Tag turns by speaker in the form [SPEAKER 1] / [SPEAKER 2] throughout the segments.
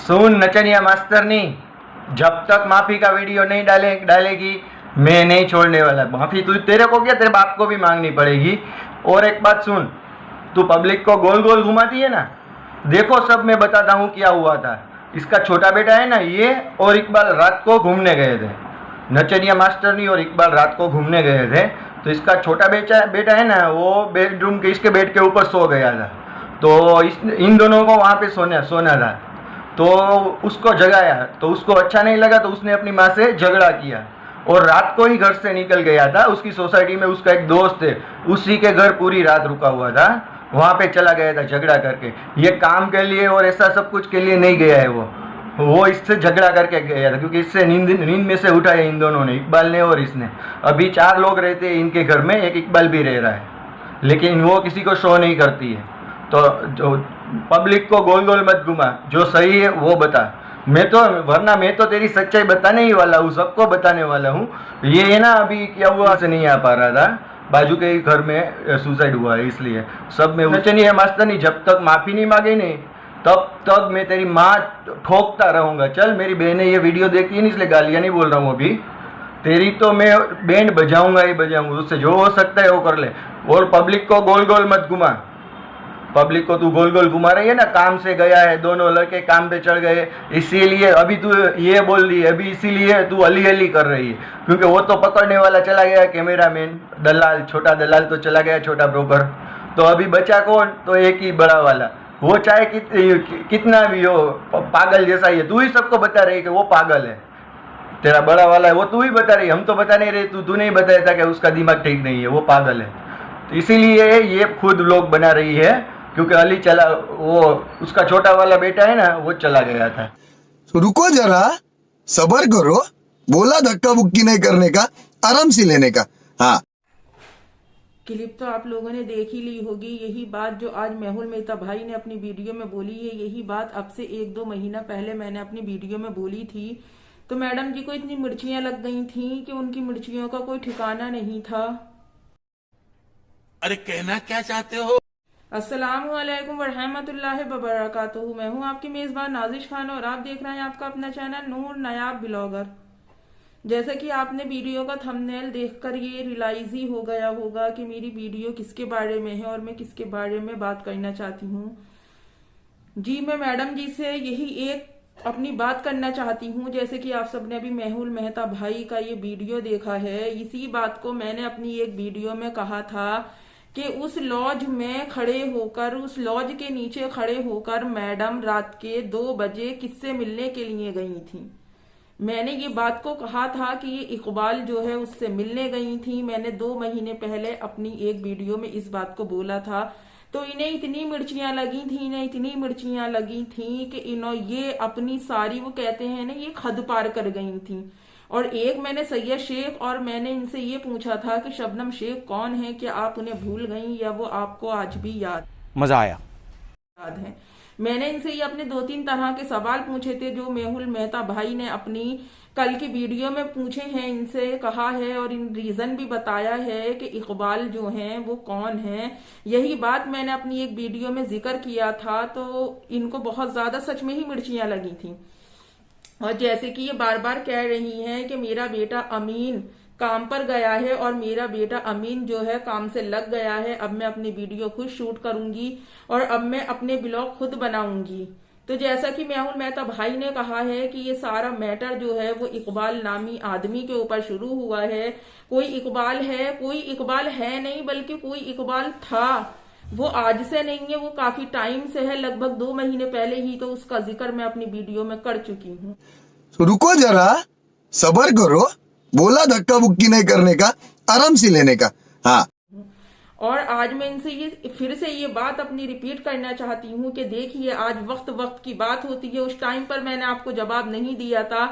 [SPEAKER 1] सुन नचनिया मास्टरनी, जब तक माफी का वीडियो नहीं डालेगी मैं नहीं छोड़ने वाला। माफी तू तेरे को क्या, तेरे बाप को भी मांगनी पड़ेगी। और एक बात सुन, तू पब्लिक को गोल गोल घुमाती है ना, देखो सब मैं बताता हूँ क्या हुआ था। इसका छोटा बेटा है ना, ये और इकबाल रात को घूमने गए थे। नचनिया मास्टरनी और इकबाल रात को घूमने गए थे, तो इसका छोटा बेटा है ना, वो बेडरूम के इसके बेड के ऊपर सो गया था। तो इन दोनों को वहाँ पे सोना था, तो उसको जगाया, तो उसको अच्छा नहीं लगा, तो उसने अपनी माँ से झगड़ा किया और रात को ही घर से निकल गया था। उसकी सोसाइटी में उसका एक दोस्त है, उसी के घर पूरी रात रुका हुआ था, वहाँ पे चला गया था झगड़ा करके। ये काम के लिए और ऐसा सब कुछ के लिए नहीं गया है, वो इससे झगड़ा करके गया था, क्योंकि इससे नींद में से उठाया इन दोनों ने, इकबाल ने और इसने। अभी 4 लोग रहते हैं इनके घर में, एक इकबाल भी रह रहा है, लेकिन वो किसी को शो नहीं करती है। तो जो पब्लिक को गोल गोल मत घुमा, जो सही है वो बता। वरना मैं तो तेरी सच्चाई बताने ही वाला हूँ, सबको बताने वाला हूँ। ये है ना, अभी क्या हुआ से नहीं आ पा रहा था, बाजू के ही घर में सुसाइड हुआ है, इसलिए सब में नचनी है मास्टरनी। जब तक माफी नहीं मांगे नहीं, तब तक मैं तेरी माँ ठोकता रहूंगा। चल, मेरी बहनें ये वीडियो देखती है, इसलिए गालियाँ नहीं बोल रहा हूँ अभी। तेरी तो मैं बैंड बजाऊंगा ही बजाऊंगा, उससे जो हो सकता है वो कर ले। और पब्लिक को गोल गोल मत घुमा। पब्लिक को तू गोल गोल घुमा रही है ना, काम से गया है, दोनों लड़के काम पे चढ़ गए, इसीलिए अभी तू ये बोल रही है, अभी इसीलिए तू अली अली कर रही है, क्योंकि वो तो पकड़ने वाला चला गया, कैमरामैन दलाल, छोटा दलाल तो चला गया, छोटा ब्रोकर। तो अभी बचा कौन? तो एक ही बड़ा वाला, वो चाहे कितना भी हो, पागल जैसा ही है। तू ही सबको बता रही है कि वो पागल है, तेरा बड़ा वाला है, वो तू ही बता रही है, हम तो बता नहीं रहे। तू नहीं बताया था कि उसका दिमाग ठीक नहीं है, वो पागल है। तो इसीलिए ये खुद लोग बना रही है, क्योंकि अली चला, वो उसका छोटा वाला बेटा है ना, वो चला गया था।
[SPEAKER 2] तो रुको जरा, सबर करो, बोला धक्का बुक्की नहीं करने का, आराम से लेने का। हाँ,
[SPEAKER 3] क्लिप तो आप लोगों ने देख ही ली होगी। यही बात जो आज मेहुल मेहता भाई ने अपनी वीडियो में बोली है, यही बात अब से 1-2 महीना पहले मैंने अपनी वीडियो में बोली थी। तो मैडम जी को इतनी मिर्चियां लग गई थी कि उनकी मिर्चियों का कोई ठिकाना नहीं था।
[SPEAKER 4] अरे कहना क्या चाहते हो?
[SPEAKER 3] अस्सलाम वालेकुम वरहमतुल्लाहि वबरकातुहू। मैं हूं आपकी मेजबान नाजिश खान और आप देख रहे हैं आपका अपना चैनल नूर नायाब ब्लॉगर। जैसे कि आपने वीडियो का थंबनेल देखकर ये रियलाइज ही हो गया होगा कि मेरी वीडियो किसके बारे में है और मैं किसके बारे में बात करना चाहती हूँ। जी, मैं मैडम जी से यही एक अपनी बात करना चाहती हूँ। जैसे कि आप सबने अभी मेहुल मेहता भाई का ये वीडियो देखा है, इसी बात को मैंने अपनी एक वीडियो में कहा था कि उस लॉज में खड़े होकर, उस लॉज के नीचे खड़े होकर मैडम रात के 2 बजे किससे मिलने के लिए गई थी। मैंने ये बात को कहा था कि ये इकबाल जो है उससे मिलने गई थी। मैंने 2 महीने पहले अपनी एक वीडियो में इस बात को बोला था। तो इन्हें इतनी मिर्चियां लगी थी कि ये अपनी सारी, वो कहते हैं ना, ये खद पार कर गई थी। और एक मैंने सैयद शेख, और मैंने इनसे ये पूछा था कि शबनम शेख कौन है, क्या आप उन्हें भूल गई या वो आपको आज भी याद
[SPEAKER 4] मजा
[SPEAKER 3] है। मैंने इनसे ये अपने 2-3 तरह के सवाल पूछे थे जो मेहुल मेहता भाई ने अपनी कल की वीडियो में पूछे हैं, इनसे कहा है और इन रीजन भी बताया है कि इकबाल जो हैं वो कौन है। यही बात मैंने अपनी एक वीडियो में जिक्र किया था। तो इनको बहुत ज्यादा सच में ही मिर्चियां लगी थी। और जैसे कि ये बार बार कह रही हैं कि मेरा बेटा अमीन काम पर गया है और मेरा बेटा अमीन जो है काम से लग गया है, अब मैं अपनी वीडियो खुद शूट करूंगी और अब मैं अपने ब्लॉग खुद बनाऊंगी। तो जैसा कि मेहुल मेहता भाई ने कहा है कि ये सारा मैटर जो है वो इकबाल नामी आदमी के ऊपर शुरू हुआ है। कोई इकबाल है नहीं, बल्कि कोई इकबाल था। वो आज से नहीं है, वो काफी टाइम से है, लगभग 2 महीने पहले ही तो उसका जिक्र मैं अपनी वीडियो में कर चुकी हूँ।
[SPEAKER 2] तो रुको जरा, सबर करो, बोला धक्का बुक्की नहीं करने का, आराम से लेने का। हाँ,
[SPEAKER 3] और आज मैं इनसे ये फिर से ये बात अपनी रिपीट करना चाहती हूँ कि देखिए, आज वक्त की बात होती है। उस टाइम पर मैंने आपको जवाब नहीं दिया था,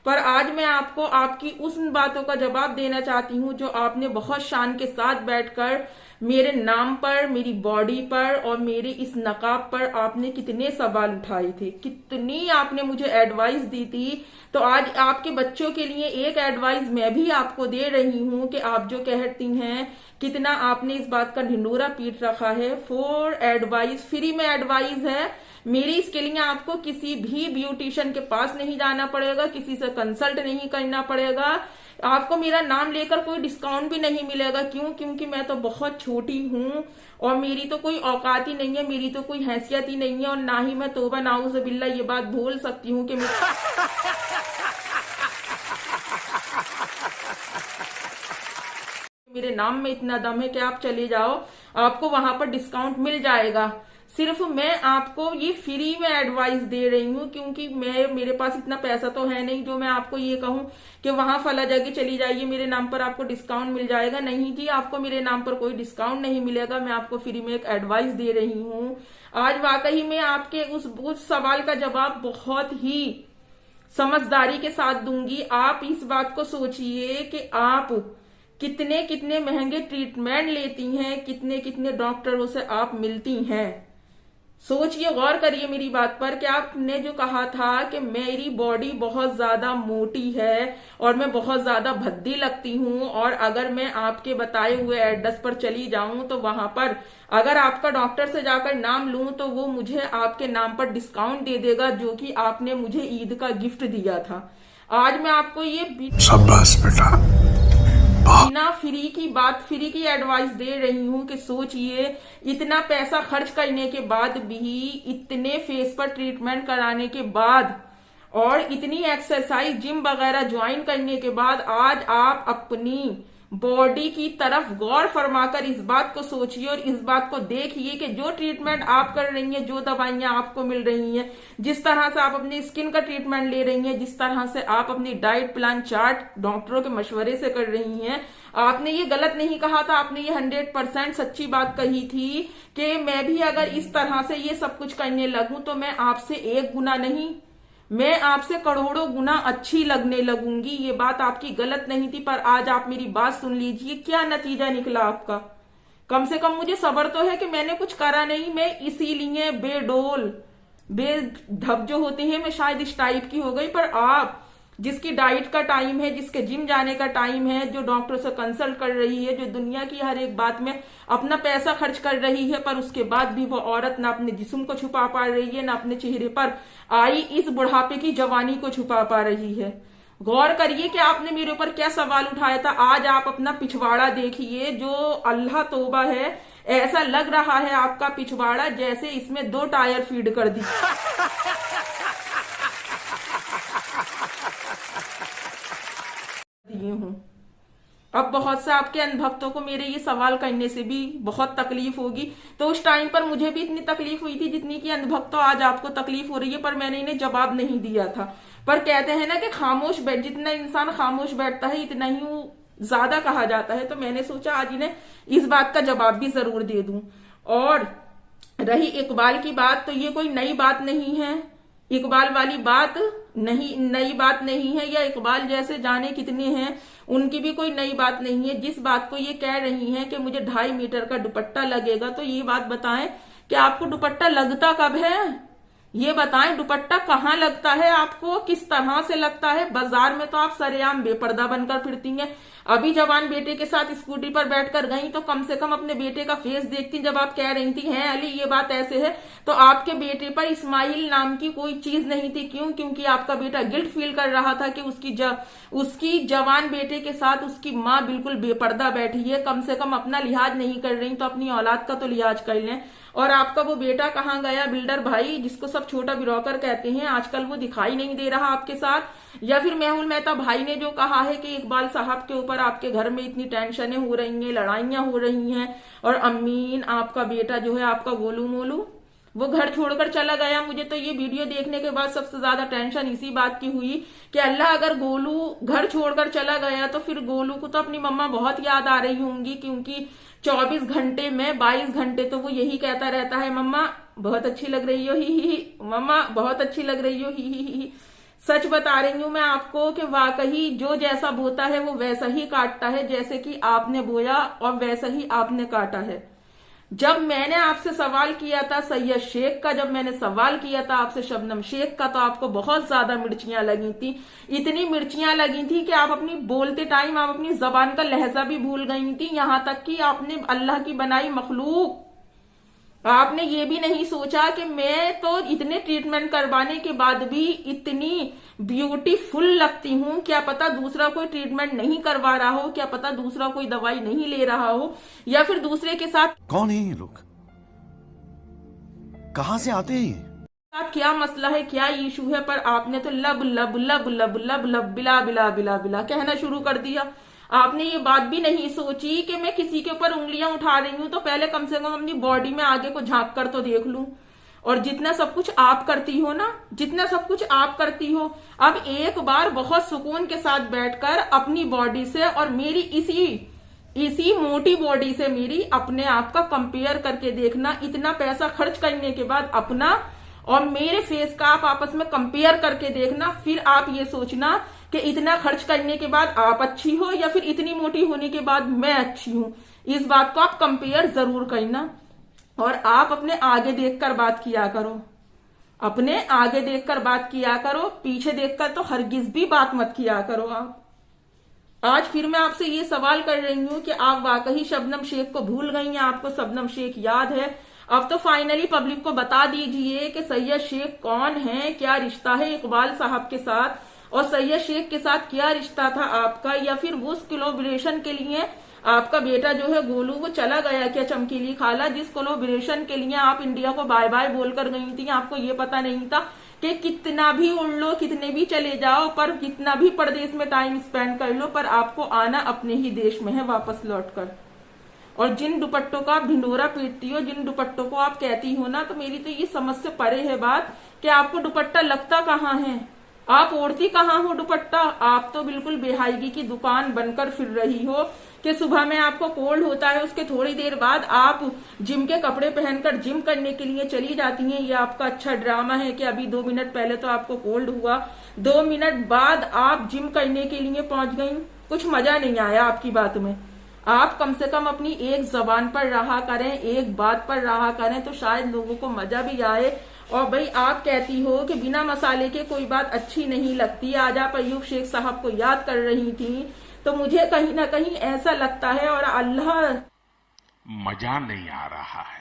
[SPEAKER 3] पर आज मैं आपको आपकी उन बातों का जवाब देना चाहती हूँ जो आपने बहुत शान के साथ बैठकर मेरे नाम पर, मेरी बॉडी पर और मेरे इस नकाब पर आपने कितने सवाल उठाए थे, कितनी आपने मुझे एडवाइस दी थी। तो आज आपके बच्चों के लिए एक एडवाइस मैं भी आपको दे रही हूँ कि आप जो कहती हैं, कितना आपने इस बात का ढिंडोरा पीट रखा है। 4 एडवाइस फ्री में एडवाइस है मेरी इसके लिए आपको किसी भी ब्यूटिशियन के पास नहीं जाना पड़ेगा, किसी से कंसल्ट नहीं करना पड़ेगा, आपको मेरा नाम लेकर कोई डिस्काउंट भी नहीं मिलेगा। क्यों? क्योंकि मैं तो बहुत छोटी हूं और मेरी तो कोई औकात ही नहीं है, मेरी तो कोई हैसियत ही नहीं है, और ना ही मैं तौबा नाउज़ुबिल्ला ये बात बोल सकती हूँ कि मेरे नाम में इतना दम है कि आप चले जाओ, आपको वहां पर डिस्काउंट मिल जाएगा। सिर्फ मैं आपको ये फ्री में एडवाइस दे रही हूँ, क्योंकि मेरे पास इतना पैसा तो है नहीं जो मैं आपको ये कहूँ कि वहां फला जगह चली जाइए, मेरे नाम पर आपको डिस्काउंट मिल जाएगा। नहीं जी, आपको मेरे नाम पर कोई डिस्काउंट नहीं मिलेगा, मैं आपको फ्री में एक एडवाइस दे रही हूँ। आज वाकई में आपके उस सवाल का जवाब बहुत ही समझदारी के साथ दूंगी। आप इस बात को सोचिए कि आप कितने कितने महंगे ट्रीटमेंट लेती हैं, कितने कितने डॉक्टरों से आप मिलती हैं। सोचिए, गौर करिए मेरी बात पर कि आपने जो कहा था कि मेरी बॉडी बहुत ज्यादा मोटी है और मैं बहुत ज्यादा भद्दी लगती हूँ, और अगर मैं आपके बताए हुए एड्रेस पर चली जाऊं तो वहां पर अगर आपका डॉक्टर से जाकर नाम लूं तो वो मुझे आपके नाम पर डिस्काउंट दे देगा, जो कि आपने मुझे ईद का गिफ्ट दिया था। आज मैं आपको ये
[SPEAKER 2] शाबाश बेटा,
[SPEAKER 3] बिना फ्री की एडवाइस दे रही हूँ कि सोचिए, इतना पैसा खर्च करने के बाद भी, इतने फेस पर ट्रीटमेंट कराने के बाद और इतनी एक्सरसाइज जिम वगैरह ज्वाइन करने के बाद आज आप अपनी बॉडी की तरफ गौर फरमाकर इस बात को सोचिए और इस बात को देखिए कि जो ट्रीटमेंट आप कर रही हैं, जो दवाइयां आपको मिल रही हैं, जिस तरह से आप अपनी स्किन का ट्रीटमेंट ले रही हैं, जिस तरह से आप अपनी डाइट प्लान चार्ट डॉक्टरों के मशवरे से कर रही हैं, आपने ये गलत नहीं कहा था, आपने ये 100% सच्ची बात कही थी कि मैं भी अगर इस तरह से ये सब कुछ करने लगूं तो मैं आपसे 1 गुना नहीं, मैं आपसे करोड़ों गुना अच्छी लगने लगूंगी। ये बात आपकी गलत नहीं थी, पर आज आप मेरी बात सुन लीजिए, क्या नतीजा निकला आपका। कम से कम मुझे सब्र तो है कि मैंने कुछ करा नहीं, मैं इसीलिए बेडोल बेधब जो होते हैं, मैं शायद इस टाइप की हो गई। पर आप जिसकी डाइट का टाइम है, जिसके जिम जाने का टाइम है, जो डॉक्टर से कंसल्ट कर रही है, जो दुनिया की हर एक बात में अपना पैसा खर्च कर रही है, पर उसके बाद भी वो औरत ना अपने जिस्म को छुपा पा रही है, ना अपने चेहरे पर आई इस बुढ़ापे की जवानी को छुपा पा रही है। गौर करिए कि आपने मेरे ऊपर क्या सवाल उठाया था। आज आप अपना पिछवाड़ा देखिए, जो अल्लाह तौबा है, ऐसा लग रहा है आपका पिछवाड़ा जैसे इसमें 2 टायर फीड कर दी हूं। अब बहुत से आपके अनभक्तों को मेरे ये सवाल करने से भी बहुत तकलीफ होगी, तो उस टाइम पर मुझे भी इतनी तकलीफ हुई थी जितनी कि अनभक्तों आज आपको तकलीफ हो रही है, पर मैंने इन्हें जवाब नहीं दिया था। पर कहते हैं ना कि खामोश बैठ, जितना इंसान खामोश बैठता है इतना ही वो ज्यादा कहा जाता है, तो मैंने सोचा आज इन्हें इस बात का जवाब भी जरूर दे दूं। और रही इकबाल की बात, तो ये कोई नई बात नहीं है, इकबाल वाली बात नई बात नहीं है, या इकबाल जैसे जाने कितने हैं उनकी भी कोई नई बात नहीं है। जिस बात को ये कह रही हैं कि मुझे 2.5 मीटर का दुपट्टा लगेगा, तो ये बात बताएं कि आपको दुपट्टा लगता कब है, ये बताएं दुपट्टा कहाँ लगता है, आपको किस तरह से लगता है। बाजार में तो आप सरेआम बेपर्दा बनकर फिरती हैं। अभी जवान बेटे के साथ स्कूटी पर बैठकर गई तो कम से कम अपने बेटे का फेस देखती, जब आप कह रही थी हैं अली ये बात ऐसे है, तो आपके बेटे पर इस्माइल नाम की कोई चीज नहीं थी। क्यों? क्योंकि आपका बेटा गिल्ट फील कर रहा था कि उसकी जवान बेटे के साथ उसकी माँ बिल्कुल बेपर्दा बैठी है। कम से कम अपना लिहाज नहीं कर रही तो अपनी औलाद का तो लिहाज कर लें। और आपका वो बेटा कहाँ गया, बिल्डर भाई जिसको सब छोटा ब्रोकर कहते हैं, आजकल वो दिखाई नहीं दे रहा आपके साथ। या फिर मेहुल मेहता भाई ने जो कहा है कि इकबाल साहब के ऊपर आपके घर में इतनी टेंशनें हो रही हैं, लड़ाइयां हो रही हैं, और अमीन आपका बेटा जो है आपका गोलू मोलू वो घर छोड़कर चला गया। मुझे तो ये वीडियो देखने के बाद सबसे ज्यादा टेंशन इसी बात की हुई कि अल्लाह, अगर गोलू घर छोड़कर चला गया तो फिर गोलू को तो अपनी मम्मा बहुत याद आ रही होंगी, क्योंकि 24 घंटे में 22 घंटे तो वो यही कहता रहता है, मम्मा बहुत अच्छी लग रही हो, ही मम्मा बहुत अच्छी लग रही हो, ही। सच बता रही हूं मैं आपको कि वाकई जो जैसा बोता है वो वैसा ही काटता है, जैसे कि आपने बोया और वैसा ही आपने काटा है। जब मैंने आपसे सवाल किया था सैयद शेख का, जब मैंने सवाल किया था आपसे शबनम शेख का, तो आपको बहुत ज्यादा मिर्चियां लगी थी। इतनी मिर्चियां लगी थी कि आप अपनी बोलते टाइम आप अपनी जबान का लहजा भी भूल गई थी। यहां तक कि आपने अल्लाह की बनाई मखलूक आपने ये भी नहीं सोचा कि मैं तो इतने ट्रीटमेंट करवाने के बाद भी इतनी ब्यूटीफुल लगती हूँ, क्या पता दूसरा कोई ट्रीटमेंट नहीं करवा रहा हो, क्या पता दूसरा कोई दवाई नहीं ले रहा हो, या फिर दूसरे के साथ
[SPEAKER 4] कौन है ये लोग, कहां से आते हैं ये?
[SPEAKER 3] क्या मसला है, क्या इशू है, पर आपने तो लब लब लब लब लब लब बिला बिला बिला बिला कहना शुरू कर दिया। आपने ये बात भी नहीं सोची कि मैं किसी के ऊपर उंगलियां उठा रही हूं तो पहले कम से कम अपनी बॉडी में आगे को झांक कर तो देख लूं। और जितना सब कुछ आप करती हो ना, जितना सब कुछ आप करती हो, अब एक बार बहुत सुकून के साथ बैठकर अपनी बॉडी से और मेरी इसी मोटी बॉडी से मेरी अपने आप का कंपेयर करके देखना। इतना पैसा खर्च करने के बाद अपना और मेरे फेस का आप आपस में कंपेयर करके देखना, फिर आप ये सोचना कि इतना खर्च करने के बाद आप अच्छी हो या फिर इतनी मोटी होने के बाद मैं अच्छी हूं। इस बात को आप कंपेयर जरूर करना और आप अपने आगे देखकर बात किया करो, अपने आगे देखकर बात किया करो, पीछे देखकर तो हरगिज भी बात मत किया करो। आप आज फिर मैं आपसे ये सवाल कर रही हूं कि आप वाकई शबनम शेख को भूल गई हैं, आपको शबनम शेख याद है? अब तो फाइनली पब्लिक को बता दीजिए कि सैयद शेख कौन है, क्या रिश्ता है इकबाल साहब के साथ, और सैयद शेख के साथ क्या रिश्ता था आपका, या फिर उस कोलैबोरेशन के लिए आपका बेटा जो है गोलू वो चला गया क्या चमकीली खाला, जिस कोलैबोरेशन के लिए आप इंडिया को बाय बाय बोलकर गई थी। आपको ये पता नहीं था कि कितना भी उड़ लो, कितने भी चले जाओ, पर कितना भी परदेश में टाइम स्पेंड कर लो, पर आपको आना अपने ही देश में है वापस लौटकर। और जिन दुपट्टों का आप ढिंडोरा पीटती हो, जिन दुपट्टों को आप कहती हो ना, तो मेरी तो ये समझ से परे है बात कि आपको दुपट्टा लगता कहाँ है, आप ओढ़ती कहाँ हो दुपट्टा। आप तो बिल्कुल बेहायगी की दुकान बनकर फिर रही हो कि सुबह में आपको कोल्ड होता है, उसके थोड़ी देर बाद आप जिम के कपड़े पहनकर जिम करने के लिए चली जाती हैं। ये आपका अच्छा ड्रामा है कि अभी 2 मिनट पहले तो आपको कोल्ड हुआ, 2 मिनट बाद आप जिम करने के लिए पहुंच गई। कुछ मजा नहीं आया आपकी बात में। आप कम से कम अपनी एक जबान पर रहा करें, एक बात पर रहा करें, तो शायद लोगों को मजा भी आए। और भाई आप कहती हो कि बिना मसाले के कोई बात अच्छी नहीं लगती। आज आप अयूब शेख साहब को याद कर रही थी, तो मुझे कहीं ना कहीं ऐसा लगता है, और अल्लाह
[SPEAKER 4] मजा नहीं आ रहा है।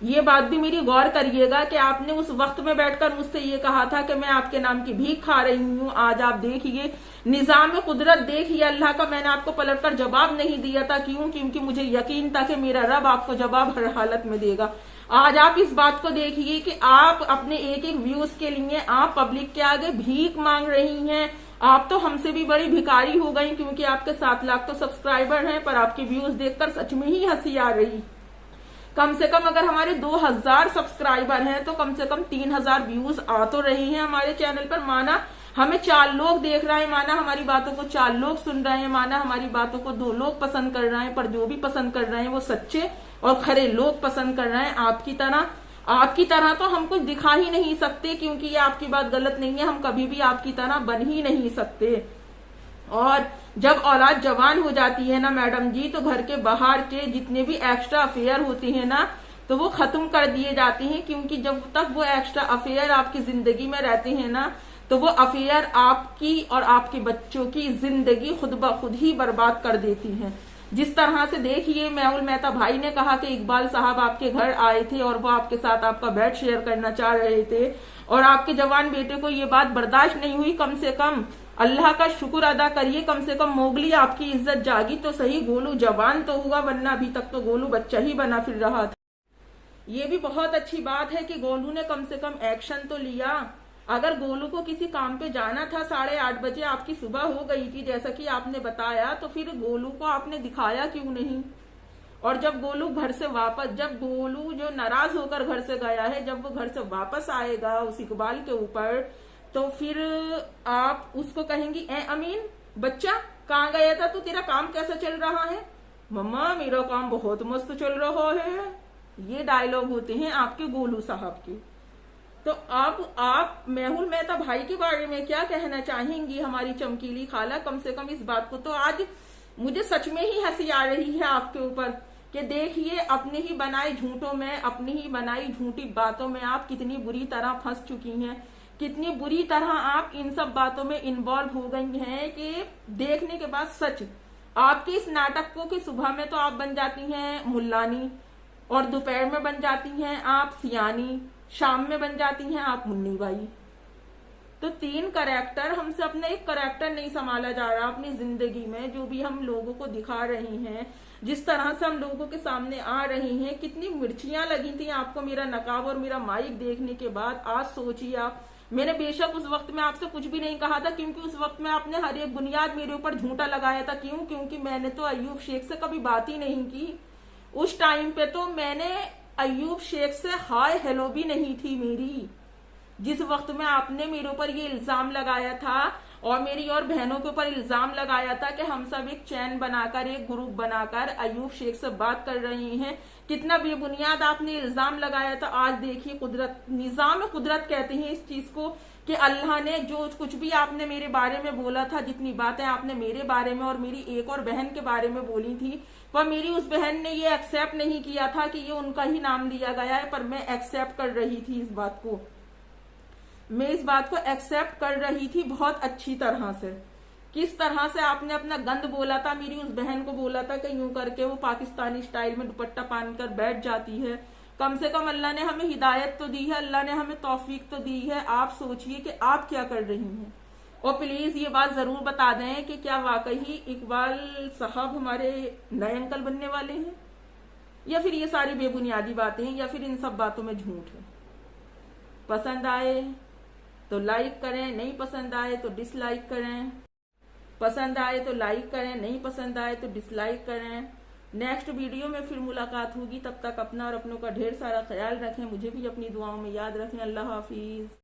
[SPEAKER 3] ये बात भी मेरी गौर करिएगा कि आपने उस वक्त में बैठकर मुझसे ये कहा था कि मैं आपके नाम की भीख खा रही हूँ। आज आप देखिए निजाम कुदरत, देखिए अल्लाह का, मैंने आपको पलटकर जवाब नहीं दिया था। क्यों? क्योंकि मुझे यकीन था कि मेरा रब आपको जवाब हर हालत में देगा। आज आप इस बात को देखिए कि आप अपने एक एक व्यूज के लिए आप पब्लिक के आगे भीख मांग रही हैं। आप तो हमसे भी बड़ी भिखारी हो गई, क्योंकि आपके 7 लाख तो सब्सक्राइबर हैं, पर आपके व्यूज देखकर सच में ही हंसी आ रही। कम से कम अगर हमारे 2000 सब्सक्राइबर हैं तो कम से कम 3000 व्यूज आ तो रही हैं हमारे चैनल पर। माना हमें 4 लोग देख रहे हैं, माना हमारी बातों को 4 लोग सुन रहे हैं, माना हमारी बातों को 2 लोग पसंद कर रहे हैं, पर जो भी पसंद कर रहे हैं वो सच्चे और खरे लोग पसंद कर रहे हैं। आपकी तरह तो हम कुछ दिखा ही नहीं सकते, क्योंकि ये आपकी बात गलत नहीं है, हम कभी भी आपकी तरह बन ही नहीं सकते। और जब औलाद जवान हो जाती है ना मैडम जी, तो घर के बाहर के जितने भी एक्स्ट्रा अफेयर होते हैं ना, तो वो खत्म कर दिए जाते हैं। क्योंकि जब तक वो एक्स्ट्रा अफेयर आपकी जिंदगी में रहते हैं ना, तो वो अफेयर आपकी और आपके बच्चों की जिंदगी खुद ब खुद ही बर्बाद कर देती हैं। जिस तरह से देखिए, मेहुल मेहता भाई ने कहा कि इकबाल साहब आपके घर आए थे और वो आपके साथ आपका बेड शेयर करना चाह रहे थे, और आपके जवान बेटे को ये बात बर्दाश्त नहीं हुई। कम से कम अल्लाह का शुक्र अदा करिए, कम से कम मोगली आपकी इज्जत जागी तो सही, गोलू जवान तो हुआ, वरना अभी तक तो गोलू बच्चा ही बना फिर रहा था। ये भी बहुत अच्छी बात है कि गोलू ने कम से कम एक्शन तो लिया। अगर गोलू को किसी काम पे जाना था 8:30 बजे, आपकी सुबह हो गई थी जैसा कि आपने बताया, तो फिर गोलू को आपने दिखाया क्यों नहीं? और जब गोलू घर से वापस, जब गोलू जो नाराज होकर घर से गया है, जब वो घर से वापस आएगा उस इकबाल के ऊपर, तो फिर आप उसको कहेंगी, ए अमीन बच्चा कहाँ गया था तू, तेरा काम कैसा चल रहा है? मम्मा मेरा काम बहुत मस्त चल रहा है। ये डायलॉग होते हैं आपके गोलू साहब के। तो अब आप मेहुल मेहता भाई के बारे में क्या कहना चाहेंगी हमारी चमकीली खाला? कम से कम इस बात को तो आज मुझे सच में ही हंसी आ रही है आपके ऊपर कि देखिए अपने ही बनाए झूठों में, अपनी ही बनाई झूठी बातों में आप कितनी बुरी तरह फंस चुकी हैं, कितनी बुरी तरह आप इन सब बातों में इन्वॉल्व हो गई हैं कि देखने के बाद सच आपके इस नाटक को कि सुबह में तो आप बन जाती हैं मुल्लानी, और दोपहर में बन जाती हैं आप सियानी, शाम में बन जाती हैं आप मुन्नी बाई। तो 3 कैरेक्टर, हमसे अपना एक कैरेक्टर नहीं संभाला जा रहा अपनी जिंदगी में। जो भी हम लोगों को दिखा रही हैं, जिस तरह से हम लोगों के सामने आ रही हैं, कितनी मिर्चियां लगी थी आपको मेरा नकाब और मेरा माइक देखने के बाद। आज सोचिए आप, मैंने बेशक उस वक्त में आपसे कुछ भी नहीं कहा था, क्योंकि उस वक्त में आपने हर एक बुनियाद मेरे ऊपर झूठा लगाया था। क्यों? क्योंकि मैंने तो अयूब शेख से कभी बात ही नहीं की। उस टाइम पे तो मैंने अयूब शेख से हाय हेलो भी नहीं थी मेरी। जिस वक्त में आपने मेरे ऊपर ये इल्जाम लगाया था और मेरी और बहनों के ऊपर इल्जाम लगाया था कि हम सब एक चैन बनाकर, एक ग्रुप बनाकर अयूब शेख से बात कर रहे हैं, कितना बेबुनियाद आपने इल्जाम लगाया था। आज देखिए, कुदरत, निजाम कुदरत कहते हैं इस चीज को, कि अल्लाह ने जो कुछ भी आपने मेरे बारे में बोला था, जितनी बातें आपने मेरे बारे में और मेरी एक और बहन के बारे में बोली थी, पर मेरी उस बहन ने ये एक्सेप्ट नहीं किया था कि ये उनका ही नाम लिया गया है। पर मैं एक्सेप्ट कर रही थी इस बात को, मैं इस बात को एक्सेप्ट कर रही थी बहुत अच्छी तरह से। किस तरह से आपने अपना गंद बोला था, मेरी उस बहन को बोला था कि यूं करके वो पाकिस्तानी स्टाइल में दुपट्टा पहनकर बैठ जाती है। कम से कम अल्लाह ने हमें हिदायत तो दी है, अल्लाह ने हमें तौफीक तो दी है। आप सोचिए कि आप क्या कर रही हैं। और प्लीज ये बात जरूर बता दें कि क्या वाकई इकबाल साहब हमारे नए अंकल बनने वाले हैं, या फिर ये सारी बेबुनियादी बातें हैं, या फिर इन सब बातों में झूठ है। पसंद आए तो लाइक करें, नहीं पसंद आए तो डिसलाइक करें। पसंद आए तो लाइक करें, नहीं पसंद आए तो डिसलाइक करें। नेक्स्ट वीडियो में फिर मुलाकात होगी। तब तक अपना और अपनों का ढेर सारा ख्याल रखें, मुझे भी अपनी दुआओं में याद रखें। अल्लाह हाफिज।